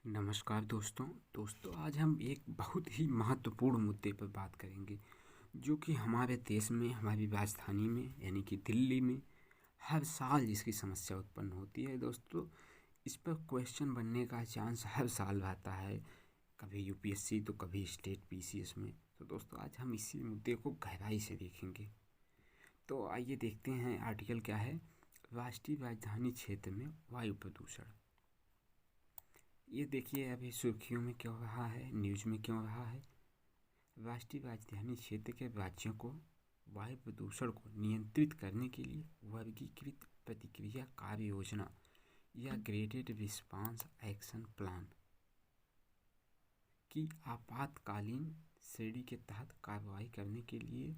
नमस्कार दोस्तों आज हम एक बहुत ही महत्वपूर्ण मुद्दे पर बात करेंगे जो कि हमारे देश में हमारी राजधानी में यानी कि दिल्ली में हर साल जिसकी समस्या उत्पन्न होती है। दोस्तों इस पर क्वेश्चन बनने का चांस हर साल रहता है, कभी यूपीएससी तो कभी स्टेट पीसीएस में। तो दोस्तों आज हम इसी मुद्दे को गहराई से देखेंगे। तो आइए देखते हैं आर्टिकल क्या है। राष्ट्रीय राजधानी क्षेत्र में वायु प्रदूषण। ये देखिए अभी सुर्खियों में क्यों रहा है, न्यूज़ में क्यों रहा है। राष्ट्रीय राजधानी क्षेत्र के राज्यों को वायु प्रदूषण को नियंत्रित करने के लिए वर्गीकृत प्रतिक्रिया कार्य योजना या ग्रेडेड रिस्पांस एक्शन प्लान की आपातकालीन श्रेणी के तहत कार्रवाई करने के लिए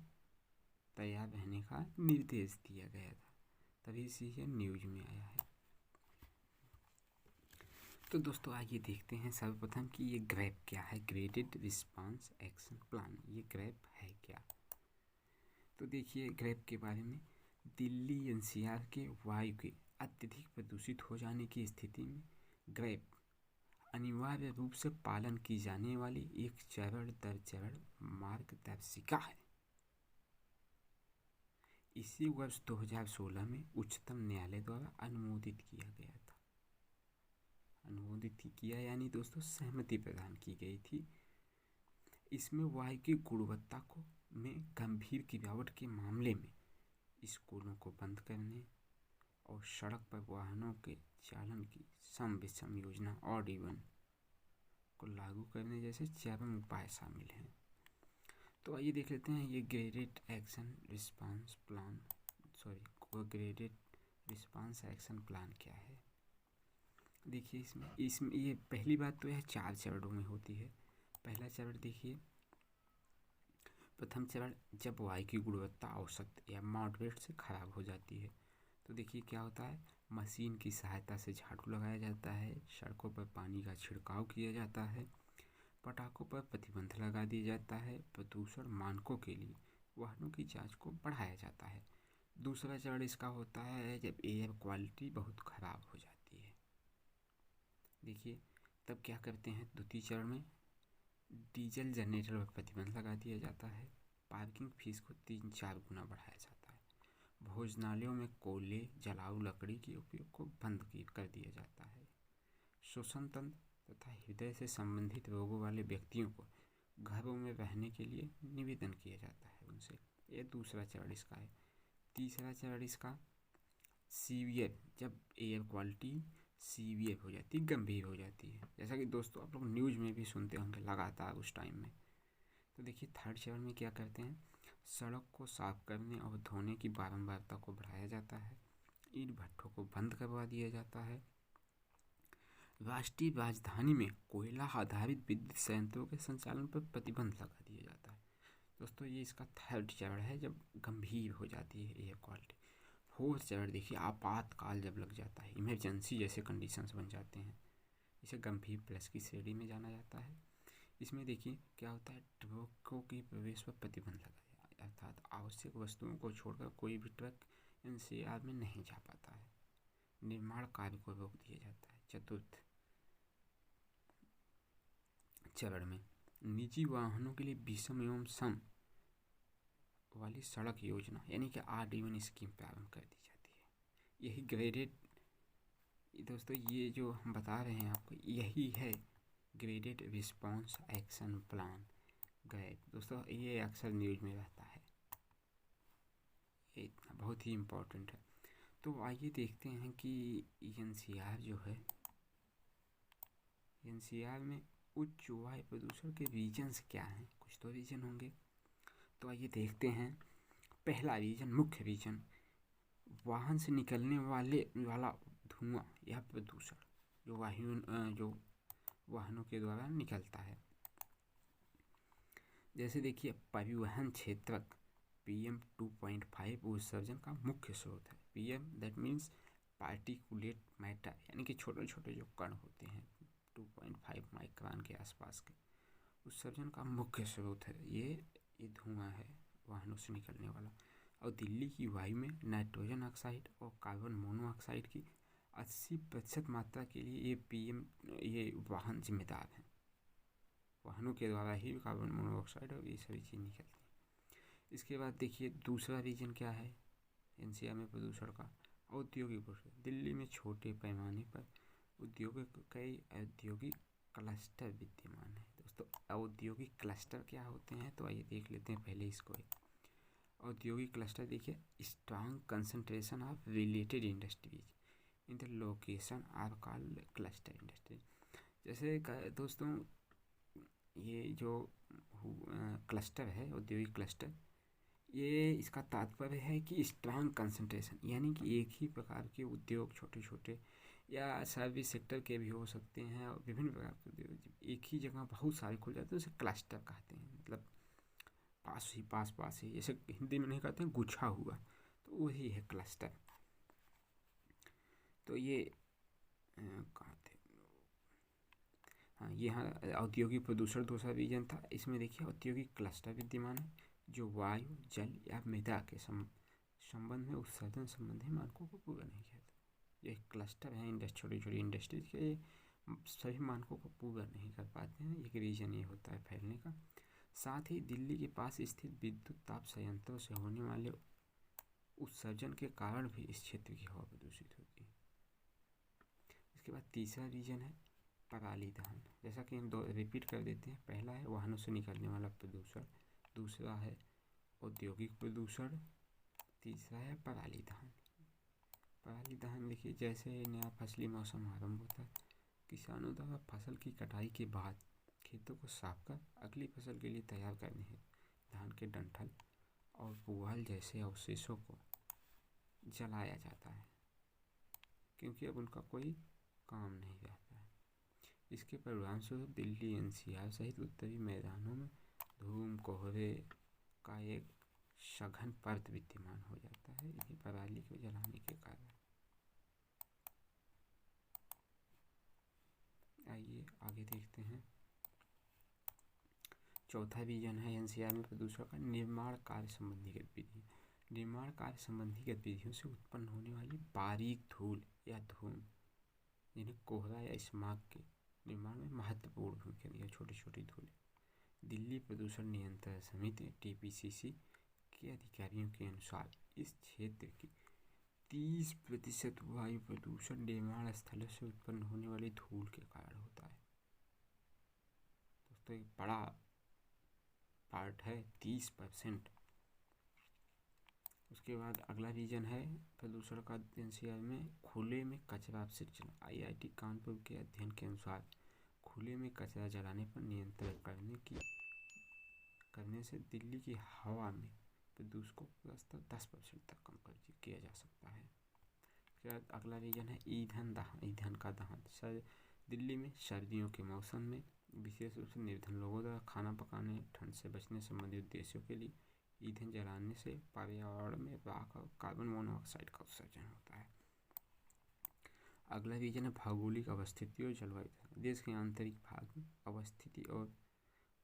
तैयार रहने का निर्देश दिया गया था। तभी से यह न्यूज़ में आया है। तो दोस्तों आइए देखते हैं सर्वप्रथम कि ये ग्रैप क्या है, ग्रेडेड रिस्पांस एक्शन प्लान। ये ग्रैप है क्या? तो देखिए ग्रैप के बारे में, दिल्ली एनसीआर के वायु के अत्यधिक प्रदूषित हो जाने की स्थिति में ग्रैप अनिवार्य रूप से पालन की जाने वाली एक चरण दर चरण मार्गदर्शिका है। इसी वर्ष 2016 में उच्चतम न्यायालय द्वारा अनुमोदित किया गया था। अनुमोदित किया यानी दोस्तों सहमति प्रदान की गई थी। इसमें वायु की गुणवत्ता को में गंभीर गिरावट के मामले में स्कूलों को बंद करने और सड़क पर वाहनों के चालन की सम विषम योजना और इवन को लागू करने जैसे चरम उपाय शामिल हैं। तो आइए देख लेते हैं ये graded action response plan graded response action plan क्या है। देखिए इसमें ये पहली बात तो यह 4 चरणों में होती है। पहला चरण देखिए, प्रथम चरण जब वायु की गुणवत्ता औसत या मॉडरेट से खराब हो जाती है तो देखिए क्या होता है। मशीन की सहायता से झाड़ू लगाया जाता है, सड़कों पर पानी का छिड़काव किया जाता है, पटाखों पर प्रतिबंध लगा दिया जाता है, प्रदूषण मानकों के लिए वाहनों की जांच को बढ़ाया जाता है। दूसरा चरण इसका होता है जब एयर क्वालिटी बहुत ख़राब हो जाती है। देखिए तब क्या करते हैं, द्वितीय चरण में डीजल जनरेटर पर प्रतिबंध लगा दिया जाता है, पार्किंग फीस को 3-4 गुना बढ़ाया जाता है, भोजनालयों में कोयले जलाऊ लकड़ी के उपयोग को बंद कर दिया जाता है, श्वसन तंत्र तथा हृदय से संबंधित रोगों वाले व्यक्तियों को घरों में रहने के लिए निवेदन किया जाता है उनसे। यह दूसरा चरण इसका है। तीसरा चरण इसका सीवियर, जब एयर क्वालिटी सीवियर हो जाती है, गंभीर हो जाती है, जैसा कि दोस्तों आप लोग न्यूज़ में भी सुनते होंगे लगातार उस टाइम में। तो देखिए थर्ड चरण में क्या करते हैं, सड़क को साफ करने और धोने की बारंबारता को बढ़ाया जाता है, ईंट भट्ठों को बंद करवा दिया जाता है, राष्ट्रीय राजधानी में कोयला आधारित विद्युत संयंत्रों के संचालन पर प्रतिबंध लगा दिया जाता है। दोस्तों ये इसका थर्ड चरण है जब गंभीर हो जाती है एयर क्वालिटी। फोर्थ चरण देखिए आपातकाल जब लग जाता है, इमरजेंसी जैसे कंडीशंस बन जाते हैं, इसे गंभीर प्लस की श्रेणी में जाना जाता है। इसमें देखिए क्या होता है, ट्रकों के प्रवेश पर प्रतिबंध लगा दिया, अर्थात आवश्यक वस्तुओं को छोड़कर कोई भी ट्रक एनसीआर में नहीं जा पाता है। निर्माण कार्य को रोक दिया जाता है। चतुर्थ चरण में निजी वाहनों के लिए विषम एवं सम वाली सड़क योजना यानी कि R-D1 स्कीम प्रारंभ कर दी जाती है। यही ग्रेडेड, दोस्तों ये जो हम बता रहे हैं आपको यही है graded response action plan grade. दोस्तों ये अक्सर न्यूज़ में रहता है, ये इतना बहुत ही इम्पोर्टेंट है। तो आइए देखते हैं कि एनसीआर जो है, एनसीआर में उच्च वायु प्रदूषण के रीजन्स क्या हैं, कुछ तो रीजन होंगे। तो आइए देखते हैं। पहला रीजन, मुख्य रीजन, वाहन से निकलने वाला धुआं या प्रदूषण जो वाहनों के द्वारा निकलता है। जैसे देखिए परिवहन क्षेत्रक PM 2.5 उत्सर्जन का मुख्य स्रोत है। PM that means particulate matter, यानी कि छोटे छोटे जो कण होते हैं 2.5 माइक्रोन के आसपास के, उत्सर्जन का मुख्य स्रोत है ये धुआं है वाहनों से निकलने वाला। और दिल्ली की वायु में नाइट्रोजन ऑक्साइड और कार्बन मोनोऑक्साइड की 80% मात्रा के लिए ये PM ये वाहन जिम्मेदार हैं। वाहनों के द्वारा ही कार्बन मोनोऑक्साइड और ये सभी चीज़ निकलती हैं। इसके बाद देखिए दूसरा रीजन क्या है एनसीआर में प्रदूषण का, औद्योगिक प्रदूषण। दिल्ली में छोटे पैमाने पर कई औद्योगिक क्लस्टर विद्यमान है। दोस्तों औद्योगिक क्लस्टर क्या होते हैं तो आइए देख लेते हैं पहले इसको। औद्योगिक क्लस्टर देखिए, strong concentration of related industries in the location are called cluster industry. जैसे दोस्तों ये जो क्लस्टर है औद्योगिक क्लस्टर, ये इसका तात्पर्य है कि स्ट्रांग कंसंट्रेशन, यानी कि एक ही प्रकार के उद्योग छोटे छोटे या सर्विस सेक्टर के भी हो सकते हैं और विभिन्न प्रकार के उद्योग एक ही जगह बहुत सारे खुल जाते हैं, उसे क्लस्टर कहते हैं। मतलब पास ही जैसे हिंदी में नहीं कहते हैं गुच्छा हुआ, तो वही है क्लस्टर। तो ये कहाँ थे, हाँ यहाँ औद्योगिक प्रदूषण दूसरा रीजन था। इसमें देखिए औद्योगिक क्लस्टर विद्यमान है जो वायु जल या मृदा के संबंध में उत्सर्जन संबंधी मानकों को पूरा नहीं किया था। ये क्लस्टर है छोटी छोटी इंडस्ट्रीज के सभी मानकों को पूरा नहीं कर पाते हैं, एक रीजन ये होता है फैलने का। साथ ही दिल्ली के पास स्थित विद्युत ताप संयंत्रों से होने वाले उत्सर्जन के कारण भी इस क्षेत्र की हवा प्रदूषित होती है। इसके बाद तीसरा रीजन है पराली दहन। जैसा कि हम दो रिपीट कर देते हैं, पहला है वाहनों से निकलने वाला प्रदूषण, दूसरा है औद्योगिक प्रदूषण, तीसरा है पराली दहन। पराली दहन देखिए, जैसे नया फसली मौसम आरंभ होता है, किसानों द्वारा फसल की कटाई के बाद खेतों को साफ कर अगली फसल के लिए तैयार करने हैं धान के डंठल और पुआल जैसे अवशेषों को जलाया जाता है, क्योंकि अब उनका कोई काम नहीं रहता है। इसके परिणामस्वरूप दिल्ली एनसीआर सहित उत्तरी मैदानों में धूम कोहरे का एक सघन पर्त विद्यमान हो जाता है, इन्हीं पराली को जलाने के कारण। आइए आगे देखते हैं। चौथा रीजन है एनसीआर में प्रदूषण का निर्माण कार्य संबंधी गतिविधियाँ। निर्माण कार्य संबंधी गतिविधियों से उत्पन्न होने वाली बारीक धूल या धूम, जिन्हें कोहरा या स्मॉग के निर्माण में महत्वपूर्ण भूमिका दी है। छोटी छोटी धूलें। दिल्ली प्रदूषण नियंत्रण समिति टीपीसीसी के अधिकारियों के अनुसार इस क्षेत्र की 30% वायु प्रदूषण निर्माण स्थलों से उत्पन्न होने वाली धूल के कारण होता है। दोस्तों एक बड़ा पार्ट है 30%। उसके बाद अगला रीजन है प्रदूषण का एनसीआर में खुले में कचरा अपशिष्ट। आईआईटी कानपुर के अध्ययन के अनुसार खुले में कचरा जलाने पर नियंत्रण करने से दिल्ली की हवा में प्रदूषकों का स्तर 10% तक कम किया जा सकता है। उसके बाद अगला रीजन है ईंधन का दहन। दिल्ली में सर्दियों के मौसम में विशेष रूप से निर्धन लोगों द्वारा खाना पकाने, ठंड से बचने संबंधी उद्देश्यों के लिए ईंधन जलाने से पर्यावरण में राख और कार्बन मोनोऑक्साइड का उत्सर्जन होता है। अगला रीजन है भौगोलिक अवस्थिति और जलवायु। देश के आंतरिक भाग में अवस्थिति और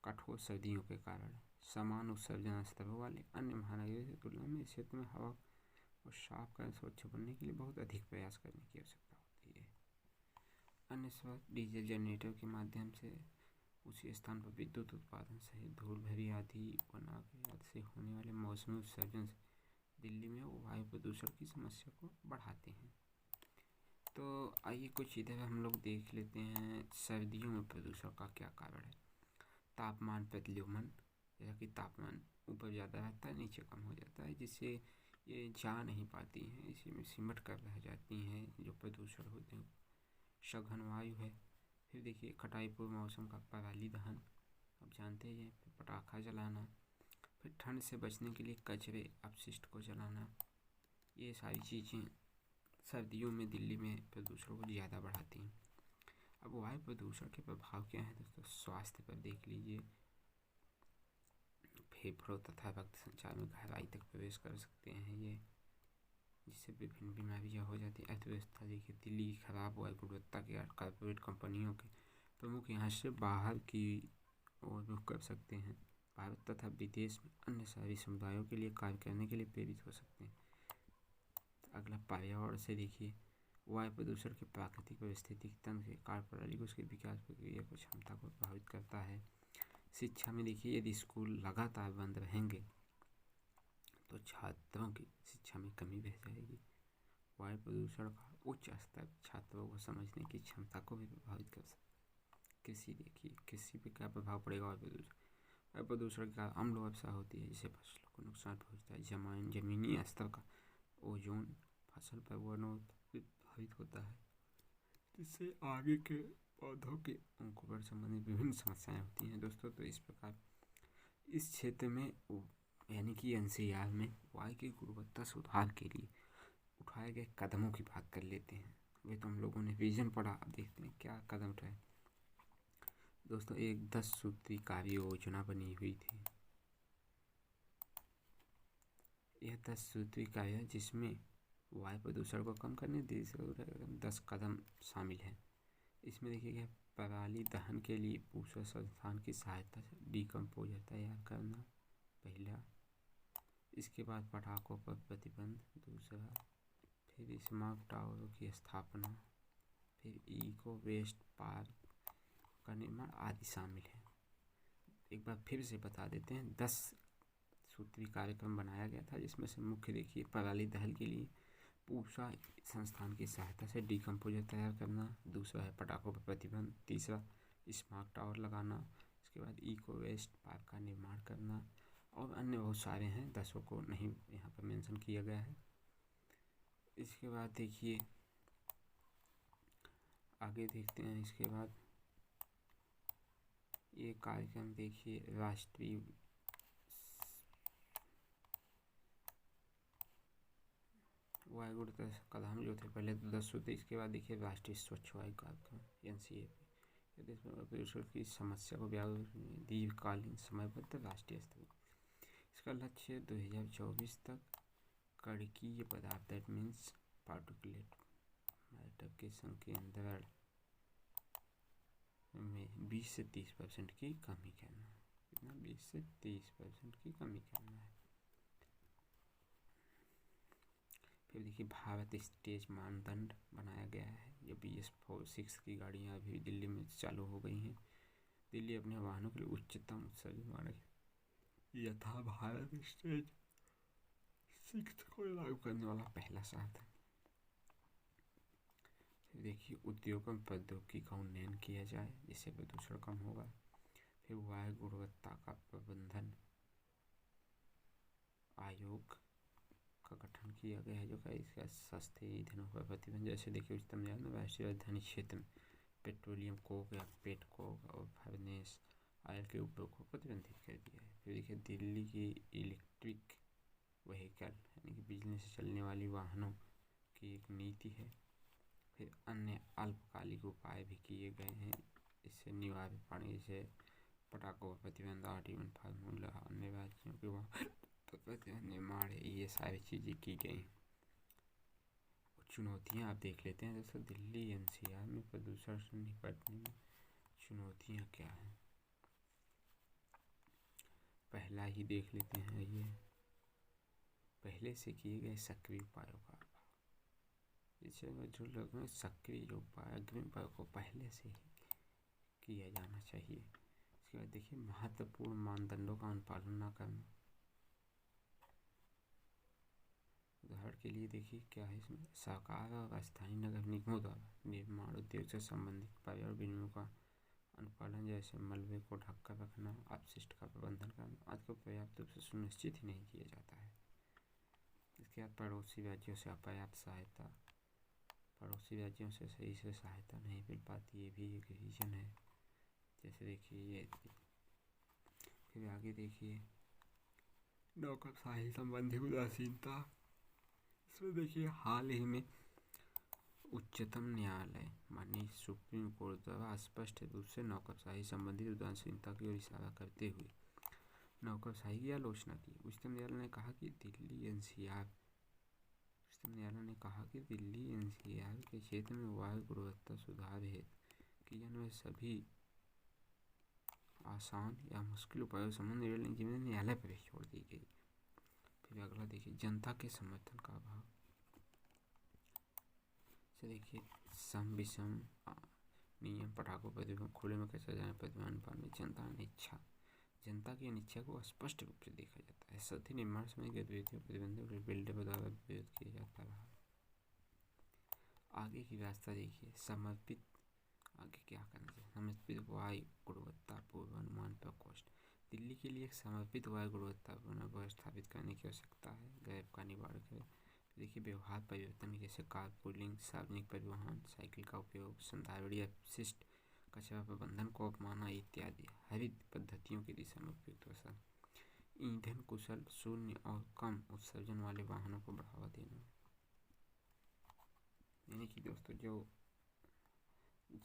कठोर सर्दियों के कारण समान उत्सर्जन स्तरों वाले अन्य महानगरों की तुलना में इस क्षेत्र में हवा को साफ कर स्वच्छ बनने के लिए बहुत अधिक प्रयास करने की आवश्यकता होती है। अन्य स्रोत डीजल जनरेटर के माध्यम से उसी स्थान पर विद्युत उत्पादन सहित धूल भरी आदि बना से होने वाले मौसमी उत्सर्जन से दिल्ली में वायु प्रदूषण की समस्या को बढ़ाते हैं। तो आइए कुछ इधर हम लोग देख लेते हैं सर्दियों में प्रदूषण का क्या कारण है। तापमान प्रतिलोमन, जैसा कि तापमान ऊपर ज़्यादा रहता है नीचे कम हो जाता है, जिससे ये जा नहीं पाती हैं, इसी में सिमट कर रह जाती हैं जो प्रदूषण होते हैं। सघन वायु है। फिर देखिए कटाई पूर्व मौसम का पराली दहन, अब जानते हैं। फिर पटाखा जलाना, फिर ठंड से बचने के लिए कचरे अपशिष्ट को जलाना, ये सारी चीज़ें सर्दियों में दिल्ली में प्रदूषण को ज़्यादा बढ़ाती हैं। अब वायु प्रदूषण के प्रभाव क्या हैं दोस्तों? स्वास्थ्य पर देख लीजिए, फेफड़ों तथा रक्त संचार में गहराई तक प्रवेश कर सकते हैं ये, जिससे विभिन्न बीमारियां हो जाती हैं। अर्थव्यवस्था देखिए, दिल्ली की खराब वायु गुणवत्ता के कॉर्पोरेट कंपनियों के प्रमुख यहाँ से बाहर की ओर रुख कर सकते हैं। भारत तथा विदेश में अन्य शहरी समुदायों के लिए कार्य करने के लिए प्रेरित हो सकते हैं। अगला पर्यावरण से देखिए, वायु प्रदूषण के प्राकृतिक पारिस्थितिक तंत्र के कार्यप्रणाली को उसके विकास प्रक्रिया को क्षमता को प्रभावित करता है। शिक्षा में देखिए, यदि स्कूल लगातार बंद रहेंगे तो छात्रों की शिक्षा में कमी रह जाएगी। वायु प्रदूषण का उच्च स्तर छात्रों को समझने की क्षमता को भी प्रभावित कर सकता है। कृषि देखिए, कृषि पे क्या प्रभाव पड़ेगा वायु प्रदूषण का अम्ल वर्षा होती है जिससे फसलों को नुकसान पहुंचता है। जमीनी स्तर का ओजोन फसल पर प्रभावित होता है, जिससे आगे के पौधों के अंकुरण संबंधी विभिन्न समस्याएं होती हैं दोस्तों। तो इस प्रकार इस क्षेत्र में यानी कि एनसीआर में वायु की गुणवत्ता सुधार के लिए उठाए गए कदमों की बात कर लेते हैं। वे तो हम लोगों ने विजन पढ़ा, अब देखते हैं क्या कदम उठाए दोस्तों। एक 10 सूत्री कार्य योजना बनी हुई थी। यह 10 सूत्री कार्य जिसमें वायु प्रदूषण को कम करने 10 कदम शामिल हैं। इसमें देखिए पराली दहन के लिए पूसा संस्थान की सहायता से डिकम्पोजर तैयार करना पहला, इसके बाद पटाखों पर प्रतिबंध दूसरा, फिर स्मार्ट टावरों की स्थापना, फिर इको वेस्ट पार्क का निर्माण आदि शामिल है। एक बार फिर से बता देते हैं, 10 सूत्री कार्यक्रम बनाया गया था जिसमें से मुख्य देखिए पराली दहन के लिए पूसा संस्थान की सहायता से डिकम्पोजर तैयार करना, दूसरा है पटाखों पर प्रतिबंध, तीसरा स्मार्ट टावर लगाना, इसके बाद इको वेस्ट पार्क का निर्माण करना और अन्य बहुत सारे हैं, 10 को नहीं यहाँ पर मेंशन किया गया है। इसके बाद देखिए आगे देखते हैं। इसके बाद ये कार्यक्रम देखिए राष्ट्रीय वायु गुणवत्ता कदम जो थे पहले तो 10 थे, इसके बाद देखिए राष्ट्रीय स्वच्छ वायु कार्यक्रम एनसीएपी देश में प्रदूषण की समस्या को दीर्घकालीन समयबद्ध राष्ट्रीय स्तर। इसका लक्ष्य 2024 तक कणकीय पदार्थ दैट मीन्स पार्टिकुलेट मैटर के संकेंद्रण में 20 से 30% की कमी करना। कितना? 20 से 30% की कमी करना है। फिर देखिए भारत स्टेज मानदंड बनाया गया है। ये BS-6 की गाड़ियाँ अभी दिल्ली में चालू हो गई हैं। दिल्ली अपने वाहनों के लिए उच्चतम उत्सर्जन मानक यथा भारत स्टेज 6 को लागू करने वाला पहला शहर है। फिर देखिए उद्योगों में प्रौद्योगिकी का उन्नयन किया जाए जिससे प्रदूषण कम होगा। फिर वायु गुणवत्ता का प्रबंधन आयोग का गठन किया गया है जो कि इसका सस्ते ईंधनों पर प्रतिबंध, जैसे देखिए उच्चतम न्यायालय ने राष्ट्रीय राजधानी क्षेत्र में पेट्रोलियम कोक या पेट कोक और फर्नेस ऑयल के उपयोग को प्रतिबंधित कर दिया है। फिर देखिए दिल्ली की इलेक्ट्रिक व्हीकल यानी कि बिजली से चलने वाली वाहनों की एक नीति है। फिर अन्य अल्पकालिक उपाय भी किए गए हैं इससे निवारक पानी, जैसे पटाखों पर प्रतिबंध, आजीवन फार्मूला, अन्य राज्यों के वहाँ प्रतिबंध निर्माण, ये सारी चीज़ें की गई। चुनौतियाँ आप देख लेते हैं दोस्तों। दिल्ली एनसीआर में प्रदूषण से निपटने में चुनौतियाँ क्या हैं, पहला ही देख लेते हैं। ये पहले से किए गए सक्रिय उपायों का अभाव, जिससे जो लोग में सक्रिय जो उपाय अग्रिम उपायों को पहले से ही किया जाना चाहिए। इसके बाद देखिए महत्वपूर्ण मानदंडों का अनुपालन न करना। उदाहरण के लिए देखिए क्या है इसमें, सरकार और स्थानीय नगर निगमों द्वारा निर्माण उद्योग से संबंधित पर्यावरण विनियमों का अनुपालन, जैसे मलबे को ढककर रखना, अपशिष्ट का प्रबंधन करना आदि को पर्याप्त रूप से सुनिश्चित ही नहीं किया जाता है। इसके बाद पड़ोसी राज्यों से अपर्याप्त सहायता, पड़ोसी राज्यों से सही से सहायता नहीं मिल पाती, ये भी एक रीज़न है। जैसे देखिए ये फिर आगे देखिए नौकरशाही संबंधी उदासीनता। इसमें देखिए हाल ही में उच्चतम न्यायालय माननीय सुप्रीम कोर्ट द्वारा स्पष्ट रूप से नौकरशाही संबंधी उदासीनता की ओर इशारा करते हुए नौकरशाही की आलोचना की। उच्चतम न्यायालय ने कहा कि दिल्ली एनसीआर के क्षेत्र में वायु गुणवत्ता सुधार हेतु किए जाने वाले सभी आसान या मुश्किल उपायों संबंधी जिम्मेदारी न्यायालय पर ही छोड़ दी गई। फिर अगला देखिए जनता के समर्थन का अभाव। से देखिए सम विषम नियम पटाखों प्रतिबंध खुले में कैसे जाने प्रतिबंध में जनता अनिच्छा जनता की अनिच्छा को स्पष्ट रूप से देखा जाता है। साथ ही निर्माण समय गतिविधियों प्रतिबंधों बिल्डर द्वारा विरोध किया जाता रहा। आगे की रास्ता देखिए समर्पित। आगे क्या करना चाहिए? समर्पित वायु गुणवत्ता पूर्वानुमान प्रकोष्ठ। दिल्ली के लिए एक समर्पित वायु गुणवत्ता पुनः स्थापित करने की आवश्यकता है। गैप का निवारण करें। देखिए व्यवहार परिवर्तन जैसे कारपूलिंग, सार्वजनिक परिवहन, साइकिल का उपयोग, संधारणीय अपशिष्ट कचरा प्रबंधन को अपनाना इत्यादि हरित पद्धतियों की दिशा में उपयुक्त अवसर। ईंधन कुशल, शून्य और कम उत्सर्जन वाले वाहनों को बढ़ावा देना। यानी कि दोस्तों जो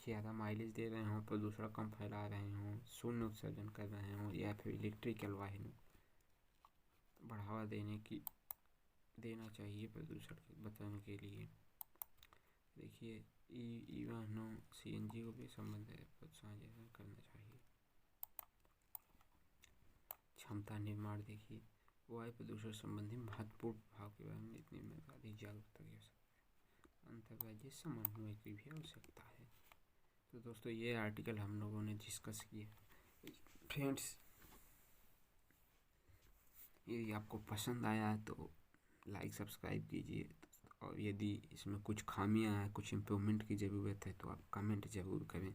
ज़्यादा माइलेज दे रहे हों, प्रदूषण कम फैला रहे हों, शून्य उत्सर्जन कर रहे हों या फिर इलेक्ट्रिकल वाहनों बढ़ावा देना चाहिए प्रदूषण के बचाने के लिए। देखिए ई वाहनों CNG को भी संबंधित प्रोत्साहन करना चाहिए। क्षमता निर्माण देखिए वायु प्रदूषण संबंधी महत्वपूर्ण प्रभाव के बारे में इतनी अधिक जागरूकता की आवश्यकता है। अंतर्राज्यीय समन्वय की भी आवश्यकता है। तो दोस्तों ये आर्टिकल हम लोगों ने डिस्कस किया। फ्रेंड्स यदि आपको पसंद आया है तो लाइक सब्सक्राइब कीजिए और यदि इसमें कुछ खामियां हैं, कुछ इम्प्रूवमेंट की ज़रूरत है तो आप कमेंट ज़रूर करें।